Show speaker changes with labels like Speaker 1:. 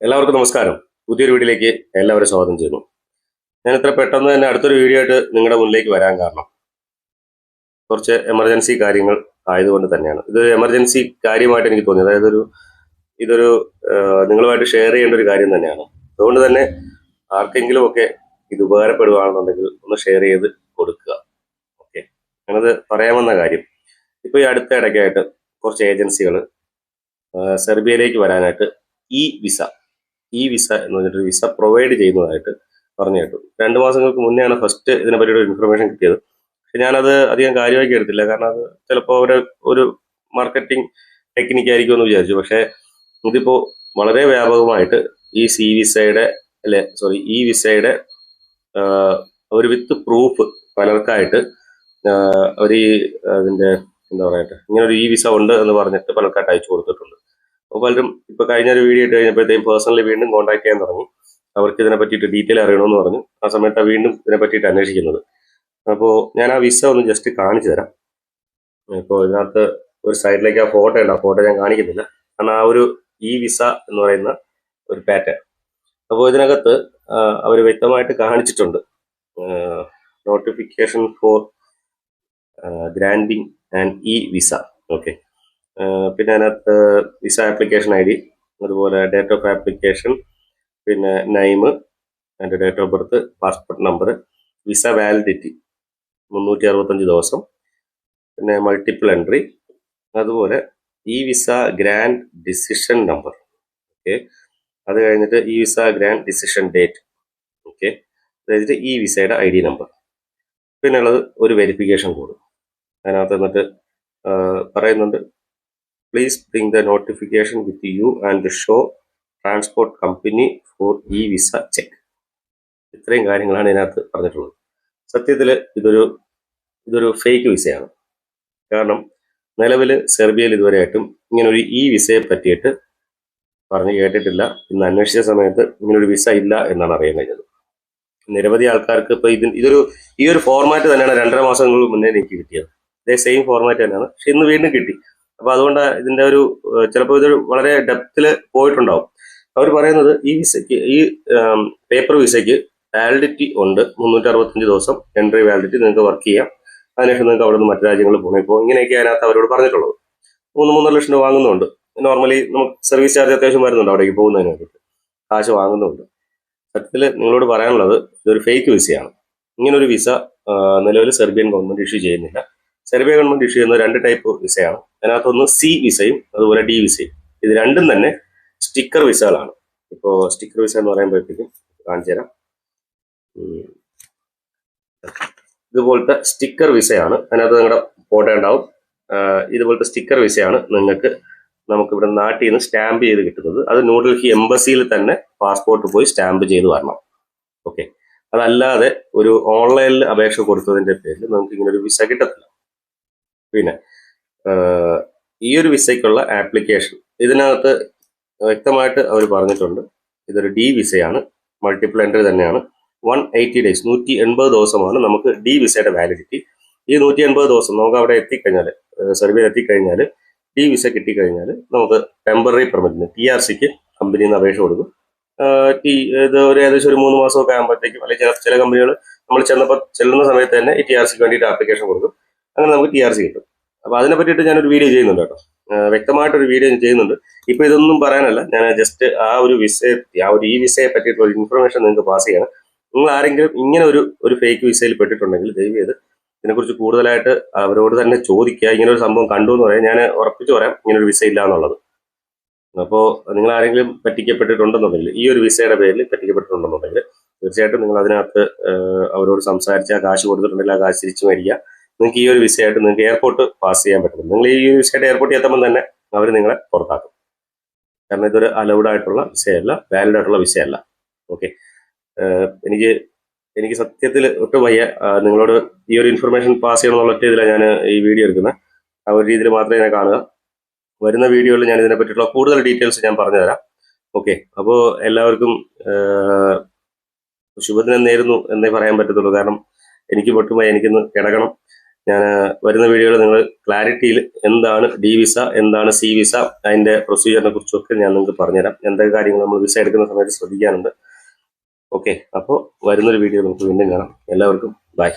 Speaker 1: എല്ലാവർക്കും നമസ്കാരം. പുതിയൊരു വീഡിയോയിലേക്ക് എല്ലാവരും സ്വാഗതം ചെയ്യുന്നു. ഞാൻ ഇത്ര പെട്ടെന്ന് തന്നെ അടുത്തൊരു വീഡിയോ ആയിട്ട് നിങ്ങളുടെ മുന്നിലേക്ക് വരാൻ കാരണം കുറച്ച് എമർജൻസി കാര്യങ്ങൾ ആയതുകൊണ്ട് തന്നെയാണ്. ഇത് എമർജൻസി കാര്യമായിട്ട് എനിക്ക് തോന്നി. അതായത് ഇതൊരു നിങ്ങളുമായിട്ട് ഷെയർ ചെയ്യേണ്ട ഒരു കാര്യം തന്നെയാണ്. അതുകൊണ്ട് തന്നെ ആർക്കെങ്കിലും ഒക്കെ ഇത് ഉപകാരപ്പെടുകയാണെന്നുണ്ടെങ്കിൽ ഒന്ന് ഷെയർ ചെയ്ത് കൊടുക്കുക. ഓക്കെ, ഞാനത് പറയാമെന്ന കാര്യം. ഇപ്പോൾ ഈ അടുത്ത ഇടയ്ക്കായിട്ട് കുറച്ച് ഏജൻസികൾ സെർബിയയിലേക്ക് വരാനായിട്ട് ഇ വിസ എന്ന് പറഞ്ഞിട്ടൊരു വിസ പ്രൊവൈഡ് ചെയ്യുന്നതായിട്ട് പറഞ്ഞു കേട്ടു. 2 മാസങ്ങൾക്ക് മുന്നെയാണ് ഫസ്റ്റ് ഇതിനെ പറ്റിയൊരു ഇൻഫർമേഷൻ കിട്ടിയത്. പക്ഷെ ഞാനത് അധികം കാര്യമാക്കി എടുത്തില്ല. കാരണം അത് ചിലപ്പോൾ ഒരു മാർക്കറ്റിംഗ് ടെക്നിക്ക് ആയിരിക്കും എന്ന് വിചാരിച്ചു. പക്ഷേ ഇതിപ്പോൾ വളരെ വ്യാപകമായിട്ട് ഈ വിസയുടെ ഒരു വിത്ത് പ്രൂഫ് പലർക്കായിട്ട് അവർ അതിൻ്റെ എന്താ പറയട്ടെ, ഇങ്ങനൊരു ഈ വിസ ഉണ്ട് എന്ന് പറഞ്ഞിട്ട് പലർക്കായിട്ട് അയച്ചു കൊടുത്തിട്ടുണ്ട്. അപ്പോൾ പലരും ഇപ്പോൾ കഴിഞ്ഞൊരു വീഡിയോ ഇട്ട് കഴിഞ്ഞപ്പോഴത്തേക്കും പേഴ്സണലി വീണ്ടും കോൺടാക്ട് ചെയ്യാൻ തുടങ്ങി. അവർക്ക് ഇതിനെ പറ്റിയിട്ട് ഡീറ്റെയിൽ അറിയണമെന്ന് പറഞ്ഞു. ആ സമയത്ത് വീണ്ടും ഇതിനെ പറ്റിയിട്ട് അന്വേഷിക്കുന്നത്. അപ്പോൾ ഞാൻ ആ വിസ ഒന്ന് ജസ്റ്റ് കാണിച്ചു തരാം. ഇപ്പോൾ ഇതിനകത്ത് ഒരു സൈഡിലേക്ക് ആ ഫോട്ടോ ഉണ്ട്. ആ ഫോട്ടോ ഞാൻ കാണിക്കുന്നില്ല, കാരണം ആ ഒരു ഈ വിസ എന്ന് പറയുന്ന ഒരു പാറ്റേൺ. അപ്പോൾ ഇതിനകത്ത് അവർ വ്യക്തമായിട്ട് കാണിച്ചിട്ടുണ്ട് notification four granting and E visa. Okay, പിന്നെ അതിനകത്ത് വിസ ആപ്ലിക്കേഷൻ ID, അതുപോലെ ഡേറ്റ് ഓഫ് ആപ്ലിക്കേഷൻ, പിന്നെ നെയിം, അതിൻ്റെ date of birth, passport number, visa validity 365 ദിവസം, പിന്നെ മൾട്ടിപ്പിൾ എൻട്രി, അതുപോലെ ഈ visa grand decision number. Okay, അത് കഴിഞ്ഞിട്ട് ഈ visa grand decision date. Okay, അത് കഴിഞ്ഞിട്ട് ഈ വിസയുടെ ID നമ്പർ, പിന്നെ ഉള്ളത് ഒരു വെരിഫിക്കേഷൻ കോഡ്. അതിനകത്ത് എന്നിട്ട് പറയുന്നുണ്ട്, please bring the notification with you and show transport company for E visa check. ഇത്രയും കാര്യങ്ങളാണ് ഇതിനകത്ത് പറഞ്ഞിട്ടുള്ളത്. സത്യത്തിൽ ഇതൊരു ഫേക്ക് വിസയാണ്. കാരണം നിലവിൽ സെർബിയയിൽ ഇതുവരെയായിട്ടും ഇങ്ങനൊരു ഈ വിസയെ പറ്റിയിട്ട് പറഞ്ഞ് കേട്ടിട്ടില്ല. ഇന്ന് അന്വേഷിച്ച സമയത്ത് ഇങ്ങനൊരു വിസ ഇല്ല എന്നാണ് അറിയാൻ കഴിഞ്ഞത്. നിരവധി ആൾക്കാർക്ക് ഇപ്പോൾ ഈ ഒരു ഫോർമാറ്റ് തന്നെയാണ് 2.5 മാസങ്ങൾക്ക് മുന്നേ എനിക്ക് കിട്ടിയത്. ഇതേ സെയിം ഫോർമാറ്റ് തന്നെയാണ്, പക്ഷെ ഇന്ന് വീണ്ടും കിട്ടി. അപ്പൊ അതുകൊണ്ട് ഇതിന്റെ ചിലപ്പോൾ ഇതൊരു വളരെ ഡെപ്തിൽ പോയിട്ടുണ്ടാവും. അവർ പറയുന്നത് ഈ പേപ്പർ വിസയ്ക്ക് വാലിഡിറ്റി ഉണ്ട്, 365 ദിവസം എൻട്രി വാലിഡിറ്റി. നിങ്ങൾക്ക് വർക്ക് ചെയ്യാം, അതിനുശേഷം നിങ്ങൾക്ക് അവിടെ നിന്ന് മറ്റു രാജ്യങ്ങളിൽ പോകണം. ഇപ്പോൾ ഇങ്ങനെയൊക്കെ അതിനകത്ത് അവരോട് പറഞ്ഞിട്ടുള്ളത്. 3-3.5 ലക്ഷം രൂപ വാങ്ങുന്നുണ്ട്. നോർമലി നമുക്ക് സർവീസ് ചാർജ് അത്യാവശ്യം വരുന്നുണ്ട്, അവിടേക്ക് പോകുന്നതിന് വേണ്ടിയിട്ട് കാശ് വാങ്ങുന്നുണ്ട്. സത്യത്തിൽ നിങ്ങളോട് പറയാനുള്ളത് ഇതൊരു ഫേക്ക് വിസയാണ്. ഇങ്ങനൊരു വിസ നിലവിൽ സെർബിയൻ ഗവൺമെന്റ് ഇഷ്യൂ ചെയ്യുന്നില്ല. സെർബിയ ഗവൺമെന്റ് ഇഷ്യൂ ചെയ്യുന്ന 2 ടൈപ്പ് വിസയാണ്. അതിനകത്തൊന്ന് C വിസയും അതുപോലെ D വിസയും. ഇത് രണ്ടും തന്നെ സ്റ്റിക്കർ വിസകളാണ്. ഇപ്പോൾ സ്റ്റിക്കർ വിസ എന്ന് പറയുമ്പോഴത്തേക്കും കാണിച്ചു തരാം. ഇതുപോലത്തെ സ്റ്റിക്കർ വിസയാണ്. അതിനകത്ത് നിങ്ങളുടെ ഫോട്ടോ ഉണ്ടാവും. ഇതുപോലത്തെ സ്റ്റിക്കർ വിസയാണ് നമുക്കിവിടെ നാട്ടിൽ നിന്ന് സ്റ്റാമ്പ് ചെയ്ത് കിട്ടുന്നത്. അത് ന്യൂഡൽഹി എംബസിയിൽ തന്നെ പാസ്പോർട്ട് പോയി സ്റ്റാമ്പ് ചെയ്ത് വരണം. ഓക്കെ, അതല്ലാതെ ഒരു ഓൺലൈനിൽ അപേക്ഷ കൊടുത്തതിന്റെ പേരിൽ നമുക്ക് ഇങ്ങനെ ഒരു വിസ കിട്ടത്തില്ല. പിന്നെ ഈ ഒരു വിസയ്ക്കുള്ള ആപ്ലിക്കേഷൻ ഇതിനകത്ത് വ്യക്തമായിട്ട് അവർ പറഞ്ഞിട്ടുണ്ട്. ഇതൊരു D വിസയാണ്, മൾട്ടിപ്പിൾ എൻട്രി തന്നെയാണ്. 180 ഡേയ്സ് 180 ദിവസമാണ് നമുക്ക് D വിസയുടെ വാലിഡിറ്റി. ഈ 180 ദിവസം നമുക്ക് അവിടെ എത്തിക്കഴിഞ്ഞാൽ, സെർബിയയിൽ എത്തിക്കഴിഞ്ഞാൽ, D വിസ കിട്ടിക്കഴിഞ്ഞാൽ നമുക്ക് ടെമ്പററി പെർമിറ്റിന് TRCക്ക് കമ്പനിയിൽ നിന്ന് അപേക്ഷ കൊടുക്കും. ഇത് ഏകദേശം ഒരു 3 മാസമൊക്കെ ആകുമ്പോഴത്തേക്കും, അല്ലെങ്കിൽ ചില കമ്പനികൾ നമ്മൾ ചെല്ലുന്ന സമയത്ത് തന്നെ ഈ TRCക്ക് വേണ്ടിയിട്ട് ആപ്ലിക്കേഷൻ കൊടുക്കും. അങ്ങനെ നമുക്ക് TRC കിട്ടും. അപ്പൊ അതിനെ പറ്റിയിട്ട് ഞാനൊരു വീഡിയോ ചെയ്യുന്നുണ്ട് കേട്ടോ, വ്യക്തമായിട്ടൊരു വീഡിയോ ചെയ്യുന്നുണ്ട്. ഇപ്പൊ ഇതൊന്നും പറയാനല്ല, ഞാൻ ജസ്റ്റ് ഈ വിസയെ പറ്റിയിട്ടുള്ള ഇൻഫർമേഷൻ നിങ്ങൾക്ക് പാസ് ചെയ്യണം. നിങ്ങൾ ആരെങ്കിലും ഇങ്ങനെ ഒരു ഫേക്ക് വിസയിൽ പെട്ടിട്ടുണ്ടെങ്കിൽ ദയവ് ചെയ്ത് ഇതിനെക്കുറിച്ച് കൂടുതലായിട്ട് അവരോട് തന്നെ ചോദിക്കുക. ഇങ്ങനെ ഒരു സംഭവം കണ്ടു എന്ന് പറയാം, ഞാൻ ഉറപ്പിച്ചു പറയാം ഇങ്ങനൊരു വിസ ഇല്ല എന്നുള്ളത്. അപ്പോൾ നിങ്ങൾ ആരെങ്കിലും പറ്റിക്കപ്പെട്ടിട്ടുണ്ടെന്നുണ്ടെങ്കിൽ, ഈ ഒരു വിസയുടെ പേരിൽ പറ്റിക്കപ്പെട്ടിട്ടുണ്ടെന്നുണ്ടെങ്കിൽ, തീർച്ചയായിട്ടും നിങ്ങൾ അതിനകത്ത് അവരോട് സംസാരിച്ച് ആ കാശ് കൊടുത്തിട്ടുണ്ടെങ്കിൽ ആ കാശ് തിരിച്ചു മേടിക്കുക. നിങ്ങൾക്ക് ഈ ഒരു വിസയായിട്ട് നിങ്ങൾക്ക് എയർപോർട്ട് പാസ് ചെയ്യാൻ പറ്റും. നിങ്ങൾ ഈ വിസയുടെ എയർപോർട്ടിൽ എത്തുമ്പോൾ തന്നെ അവർ നിങ്ങളെ പുറത്താക്കും. കാരണം ഇതൊരു അലൗഡ് ആയിട്ടുള്ള വിസയല്ല, വാലിഡ് ആയിട്ടുള്ള വിസയല്ല. ഓക്കെ, എനിക്ക് സത്യത്തിൽ ഒട്ടും വയ്യ നിങ്ങളോട് ഈ ഒരു ഇൻഫർമേഷൻ പാസ് ചെയ്യണമെന്നുള്ള ഒറ്റ ഇതിലാണ് ഞാൻ ഈ വീഡിയോ എടുക്കുന്നത്. ആ ഒരു രീതിയിൽ മാത്രമേ ഞാൻ കാണുക. വരുന്ന വീഡിയോയിൽ ഞാൻ ഇതിനെ പറ്റിയിട്ടുള്ള കൂടുതൽ ഡീറ്റെയിൽസ് ഞാൻ പറഞ്ഞുതരാം. ഓക്കെ, അപ്പോൾ എല്ലാവർക്കും ശുഭദിനം നേരുന്നു എന്നേ പറയാൻ പറ്റത്തുള്ളൂ. കാരണം എനിക്ക് പൊട്ടുമായി എനിക്കിന്ന് കിടക്കണം. ഞാൻ വരുന്ന വീഡിയോയിൽ നിങ്ങൾ ക്ലാരിറ്റിയിൽ എന്താണ് ഡി വിസ, എന്താണ് സി വിസ, അതിൻ്റെ പ്രൊസീജിയറിനെ കുറിച്ചൊക്കെ ഞാൻ നിങ്ങൾക്ക് പറഞ്ഞുതരാം. എന്തൊക്കെ കാര്യങ്ങൾ നമ്മൾ വിസ എടുക്കുന്ന സമയത്ത് ശ്രദ്ധിക്കാനുണ്ട്. ഓക്കെ, അപ്പോൾ വരുന്നൊരു വീഡിയോ നമുക്ക് വീണ്ടും കാണാം. എല്ലാവർക്കും ബൈ.